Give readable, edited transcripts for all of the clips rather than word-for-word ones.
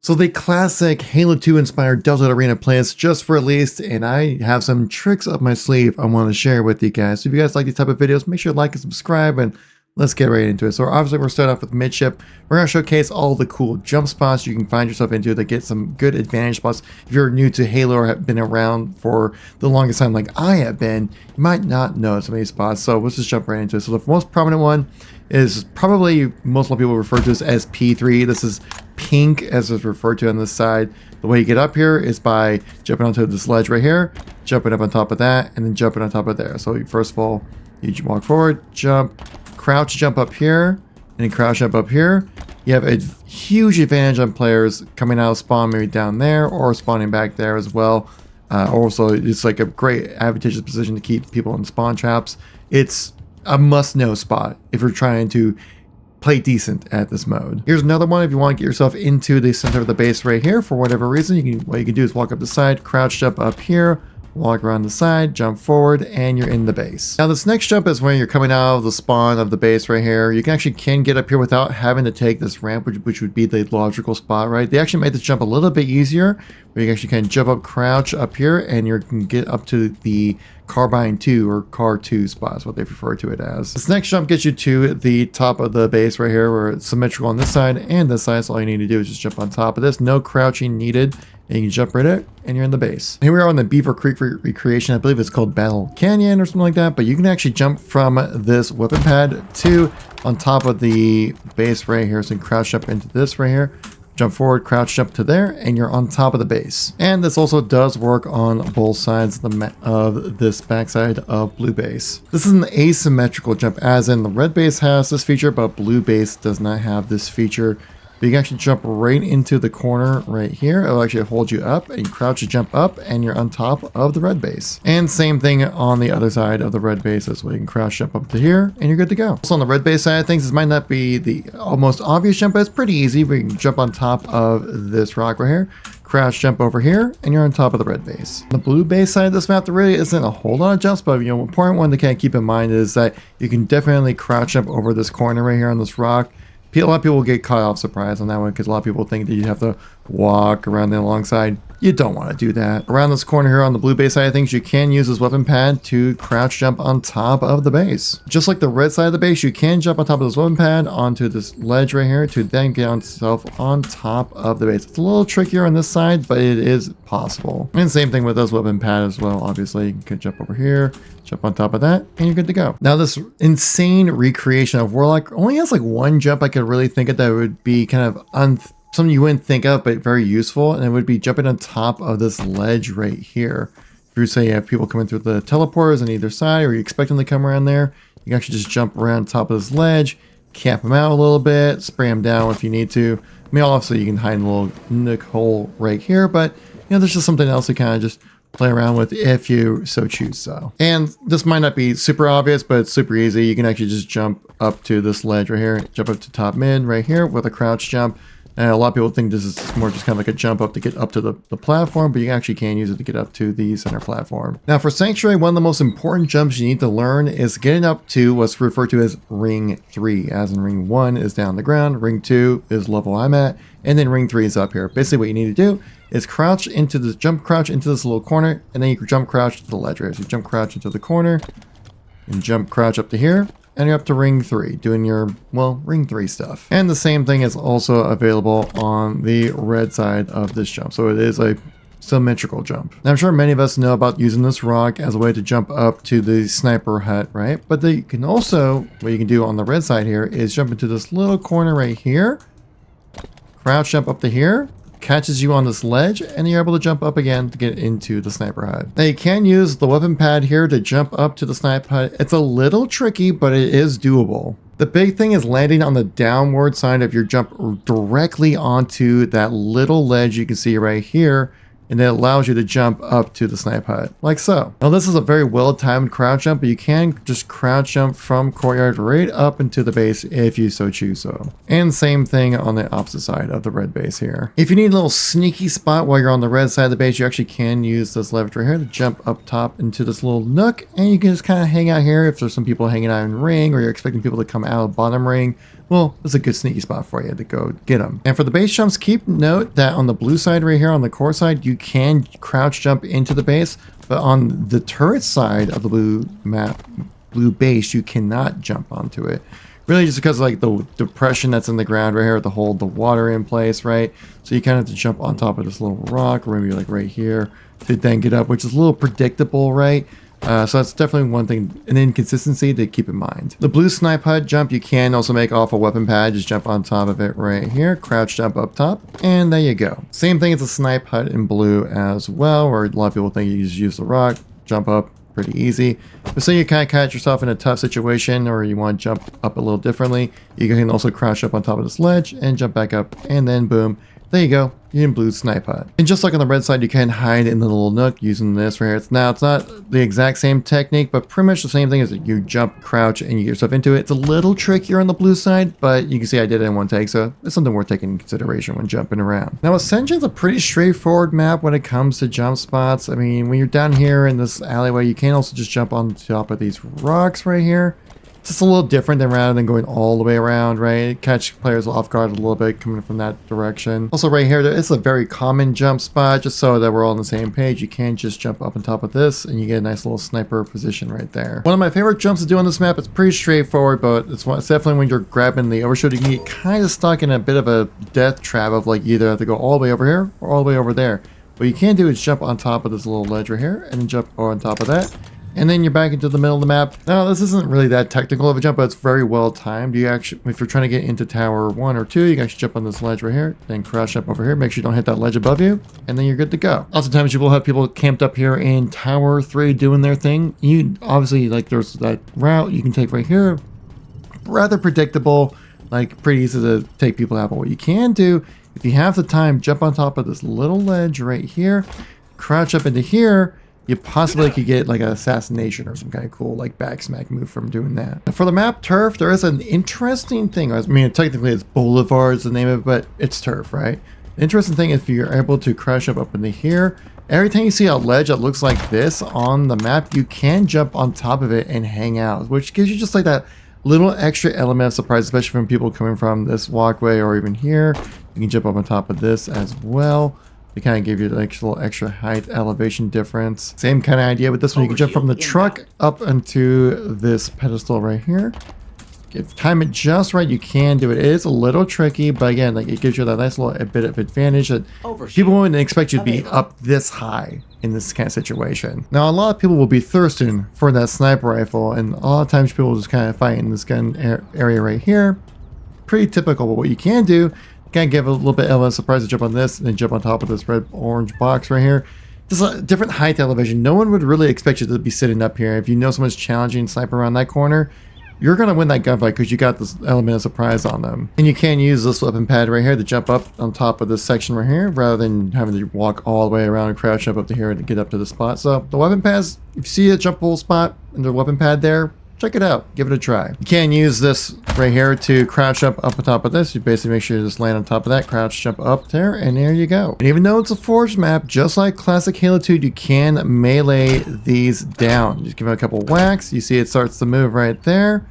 So the classic Halo 2 inspired Delta Arena playlist just released, and I have some tricks up my sleeve I want to share with you guys. So if you guys like these type of videos, make sure to like and subscribe, and let's get right into it. So obviously we're starting off with Midship. We're going to showcase all the cool jump spots you can find yourself into to get some good advantage spots. If you're new to Halo or have been around for the longest time like I have been, you might not know some of these spots. So let's just jump right into it. So the most prominent one is probably most people refer to this as P3. This is pink as it's referred to on this side. The way you get up here is by jumping onto this ledge right here, jumping up on top of that, and then jumping on top of there. So first of all, you walk forward, jump, crouch jump up here, and then crouch jump up here. You have a huge advantage on players coming out of spawn maybe down there or spawning back there as well. Also, it's like a great advantageous position to keep people in spawn traps. It's a must-know spot if you're trying to play decent at this mode. Here's another one if you want to get yourself into the center of the base right here for whatever reason. What you can do is walk up the side, crouch jump up here, walk around the side, jump forward, and you're in the base. Now this next jump is when you're coming out of the spawn of the base right here. You can get up here without having to take this ramp, which would be the logical spot, right? They actually made this jump a little bit easier, where you actually can jump up, crouch up here, and you can get up to the Carbine 2 or Car 2 spot is what they refer to it as. This next jump gets you to the top of the base right here, where it's symmetrical on this side and this side. So all you need to do is just jump on top of this. No crouching needed. And you can jump right in and you're in the base. Here we are on the Beaver Creek recreation. I believe it's called Battle Canyon or something like that. But you can actually jump from this weapon pad to on top of the base right here. So you can crouch up into this right here. Jump forward, crouch jump to there, and you're on top of the base. And this also does work on both sides of this backside of blue base. This is an asymmetrical jump, as in the red base has this feature, but blue base does not have this feature. But you can actually jump right into the corner right here. It'll actually hold you up, and you crouch to jump up, and you're on top of the red base. And same thing on the other side of the red base as well. You can crouch jump up to here, and you're good to go. So on the red base side of things, this might not be the almost obvious jump, but it's pretty easy. We can jump on top of this rock right here, crouch jump over here, and you're on top of the red base. On the blue base side of this map, there really isn't a whole lot of jumps, but an important one to kind of keep in mind is that you can definitely crouch jump over this corner right here on this rock. A lot of people will get caught off surprise on that one because a lot of people think that you have to walk around the alongside. You don't want to do that. Around this corner here on the blue base side of things, you can use this weapon pad to crouch jump on top of the base. Just like the red side of the base, you can jump on top of this weapon pad onto this ledge right here to then get yourself on top of the base. It's a little trickier on this side, but it is possible. And same thing with this weapon pad as well. Obviously, you can jump over here, jump on top of that, and you're good to go. Now, this insane recreation of Warlock only has like one jump I could really think of that would be kind of something you wouldn't think of, but very useful, and it would be jumping on top of this ledge right here. If you say you have people coming through the teleporters on either side, or you expect them to come around there, you can actually just jump around top of this ledge, camp them out a little bit, spray them down if you need to. I mean, obviously you can hide in a little nook hole right here, but there's just something else to kind of just play around with if you so choose so. And this might not be super obvious, but it's super easy. You can actually just jump up to this ledge right here, jump up to top mid right here with a crouch jump. And a lot of people think this is more just kind of like a jump up to get up to the platform, but you actually can use it to get up to the center platform. Now for Sanctuary, one of the most important jumps you need to learn is getting up to what's referred to as Ring 3, as in Ring 1 is down the ground, Ring 2 is level I'm at, and then Ring 3 is up here. Basically what you need to do is jump crouch into this little corner, and then you can jump crouch to the ledge right. So you jump crouch into the corner, and jump crouch up to here, and you're up to Ring 3, doing your, well, Ring 3 stuff. And the same thing is also available on the red side of this jump. So it is a symmetrical jump. Now, I'm sure many of us know about using this rock as a way to jump up to the sniper hut, right? But you can also, what you can do on the red side here is jump into this little corner right here, crouch jump up to here, catches you on this ledge, and you're able to jump up again to get into the sniper hut. Now you can use the weapon pad here to jump up to the sniper hut. It's a little tricky, but it is doable. The big thing is landing on the downward side of your jump directly onto that little ledge you can see right here, and it allows you to jump up to the snipe hut, like so. Now this is a very well-timed crouch jump, but you can just crouch jump from courtyard right up into the base if you so choose so. And same thing on the opposite side of the red base here. If you need a little sneaky spot while you're on the red side of the base, you actually can use this lever right here to jump up top into this little nook, and you can just kind of hang out here if there's some people hanging out in ring, or you're expecting people to come out of bottom ring. well, it's a good sneaky spot for you to go get them. And for the base jumps, keep note that on the blue side right here, on the core side, you can crouch jump into the base, but on the turret side of the blue base, you cannot jump onto it. Really just because of like the depression that's in the ground right here to hold the water in place, right? So you kind of have to jump on top of this little rock, or maybe like right here, to then get up, which is a little predictable, right? So that's definitely one thing, an inconsistency to keep in mind. The blue snipe hut jump you can also make off a weapon pad. Just jump on top of it right here, crouch jump up top, and there you go. Same thing as a snipe hut in blue as well, where a lot of people think you just use the rock, jump up, pretty easy. But say you kind of catch yourself in a tough situation, or you want to jump up a little differently, you can also crouch up on top of this ledge and jump back up, and then boom, there you go. You're in blue snipe hut. And just like on the red side, you can hide in the little nook using this right here. It's not the exact same technique, but pretty much the same thing as you jump, crouch, and you get yourself into it. It's a little trickier on the blue side, but you can see I did it in one take, so it's something worth taking into consideration when jumping around. Now, Ascension's a pretty straightforward map when it comes to jump spots. I mean, when you're down here in this alleyway, you can also just jump on top of these rocks right here. Just a little different than rather than going all the way around, right? Catch players off guard a little bit coming from that direction. Also right here, it's a very common jump spot, just so that we're all on the same page. You can just jump up on top of this and you get a nice little sniper position right there. One of my favorite jumps to do on this map, it's pretty straightforward, but it's definitely when you're grabbing the overshield, you can get kind of stuck in a bit of a death trap of like you either have to go all the way over here or all the way over there. What you can do is jump on top of this little ledge right here and then jump on top of that. And then you're back into the middle of the map. Now, this isn't really that technical of a jump, but it's very well timed. You actually, if you're trying to get into tower 1 or 2, you can actually jump on this ledge right here, then crash up over here. Make sure you don't hit that ledge above you, and then you're good to go. Oftentimes, you will have people camped up here in tower 3 doing their thing. You obviously, like, there's that route you can take right here. Rather predictable, like pretty easy to take people out. But what you can do, if you have the time, jump on top of this little ledge right here, crouch up into here. You possibly could get like an assassination or some kind of cool like back smack move from doing that. Now for the map turf, there is an interesting thing. I mean, technically it's Boulevard is the name of it, but it's turf, right? The interesting thing is if you're able to crash up into here, every time you see a ledge that looks like this on the map, you can jump on top of it and hang out, which gives you just like that little extra element of surprise, especially from people coming from this walkway or even here. You can jump up on top of this as well. They kind of give you the little extra height elevation difference. Same kind of idea with this one. You can jump from the truck up into this pedestal right here. If time it just right, you can do it. It is a little tricky, but again, like it gives you that nice little bit of advantage that people wouldn't expect you to be up this high in this kind of situation. Now, a lot of people will be thirsting for that sniper rifle, and a lot of times people just kind of fight in this gun area right here. Pretty typical, but what you can do, kind of give a little bit of a surprise to jump on this and then jump on top of this red orange box right here. Just a different height elevation. No one would really expect you to be sitting up here. If you know someone's challenging sniper around that corner, you're going to win that gunfight because you got this element of surprise on them. And you can use this weapon pad right here to jump up on top of this section right here rather than having to walk all the way around and crouch up to here to get up to the spot. So the weapon pads, if you see a jumpable spot in the weapon pad there, check it out. Give it a try. You can use this right here to crouch up on top of this. You basically make sure you just land on top of that, crouch, jump up there, and there you go. And even though it's a forged map, just like classic Halo 2, you can melee these down. Just give it a couple whacks. You see it starts to move right there.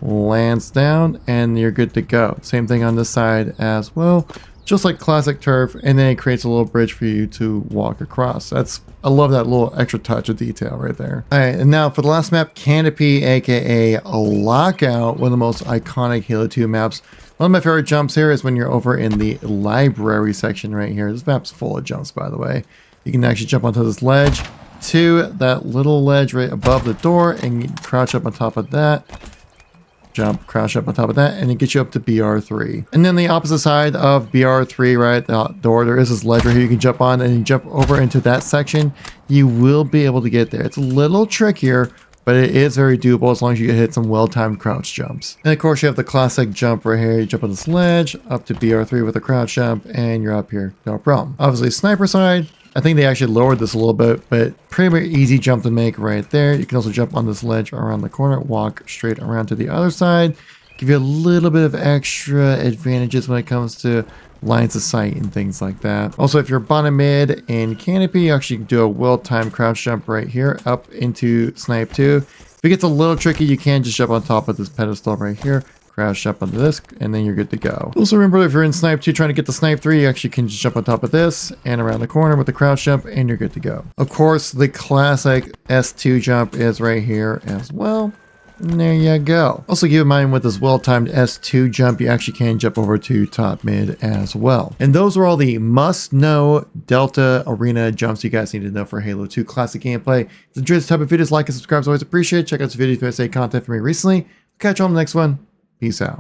Lands down, and you're good to go. Same thing on this side as well. Just like classic turf, and then it creates a little bridge for you to walk across. I love that little extra touch of detail right there. All right, and now for the last map, Canopy, aka Lockout, one of the most iconic Halo 2 maps. One of my favorite jumps here is when you're over in the library section right here. This map's full of jumps, by the way. You can actually jump onto this ledge to that little ledge right above the door and crouch up on top of that. Jump, crouch up on top of that, and it gets you up to BR3. And then the opposite side of BR3, right, the door, there is this ledge right here you can jump on, and you jump over into that section. You will be able to get there. It's a little trickier, but it is very doable as long as you hit some well-timed crouch jumps. And of course, you have the classic jump right here. You jump on this ledge, up to BR3 with a crouch jump, and you're up here, no problem. Obviously, sniper side, I think they actually lowered this a little bit, but pretty easy jump to make right there. You can also jump on this ledge around the corner, walk straight around to the other side, give you a little bit of extra advantages when it comes to lines of sight and things like that. Also, if you're bottom mid in Canopy, you actually can do a well-timed crouch jump right here up into Snipe 2. If it gets a little tricky, you can just jump on top of this pedestal right here, crouch jump onto this, and then you're good to go. Also remember, if you're in Snipe 2 trying to get the Snipe 3, you actually can just jump on top of this and around the corner with the crouch jump, and you're good to go. Of course, the classic S2 jump is right here as well. And there you go. Also keep in mind with this well-timed S2 jump, you actually can jump over to top mid as well. And those are all the must-know Delta Arena jumps you guys need to know for Halo 2 classic gameplay. If you enjoyed this type of videos, like and subscribe is always appreciated. Check out this video if you guys say content for me recently. Catch you on the next one. Peace out.